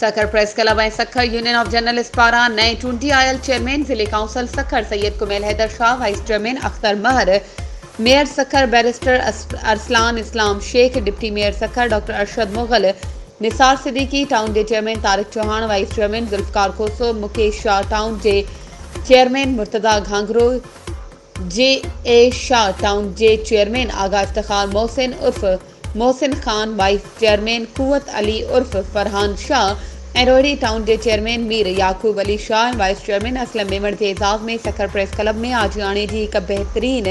Sukkur press club ऐं Sukkur union of journalist पारां नए चूंडी आयल चेयरमैन ज़िले council Sukkur Syed Kumail Haider Shah, vice chairman Akhtar Mahar, mayor Sukkur barrister Arsalan Islam Shaikh, deputy mayor Sukkur doctor Arshad Mughal, Nisar Siddiqui, town जे chairman Tariq Chauhan, vice chairman Zulfiqar Khoso, Mukesh Shah, town जे चेयरमैन मुर्तज़ा घांगरो, जे शाह, टाउन जे चेयरमैन आगा इफ्तिखार मोहसिन उर्फ मोहसिन खान, वाइस चेयरमैन कुवत अली उर्फ फरहान शाह ऐं रोहिड़ी टाउन जे चेयरमैन मीर याकूब अली शाह ऐं वाइस चेयरमैन असलम मेमण जे एज़ाज़ में सखर प्रेस क्लब में आजियाणे जी हिकु बहितरीन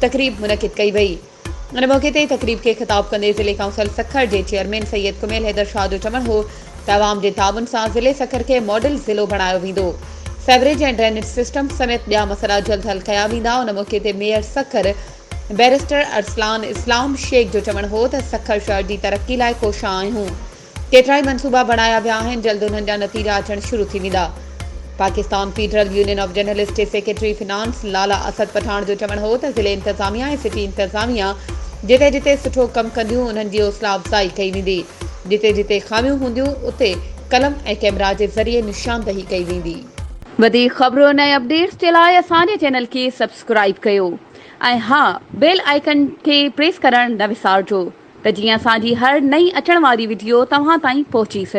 तक़रीब मुनक़िद कई वई। इन मौक़े ते तक़रीब खे ख़िताब कंदे ज़िले काउंसिल सखर जे चेयरमैन सैयद कुमेल हैदर शाह जो चवणु हो त अवाम जे ताउन सां ज़िले सखर खे मॉडल ज़िलो बणायो वेंदो। सेवरेज ऐं ड्रेनेज सिस्टम समेत ॿिया मसइला जल्द हल कया वेंदा। उन मौक़े ते मेयर सखर बैरिस्टर अरसलान इस्लाम शेख जो चवणु हो त सखर शहर जी तरक़ी लाइ कोशिश आहियूं। केतिरा ई मनसूबा बणाया विया आहिनि, जल्द उन्हनि जा नतीजा अचणु शुरू थी वेंदा। Pakistan federal union of journalist जे सेक्रेटरी फिनांस लाला असद पठान जो चवणु हो त ज़िले इंतज़ामिया ऐं सिटी इंतज़ामिया जिते जिते सुठो कमु कंदियूं उन्हनि जी हौसला अफ़ज़ाई कई वेंदी। जिते जिते ख़ामियूं हूंदियूं उते कलम ऐं कैमरा जे ज़रिए निशानदही कई वेंदी। वधीक ख़बरुनि ऐं अपडेट्स जे लाइ असांजे चैनल खे सब्सक्राइब कयो ऐं हा, बेल आइकन खे प्रेस करणु न विसारिजो त जीअं असांजी हर नई अचण वारी वीडियो तव्हां ताईं पहुची सघे।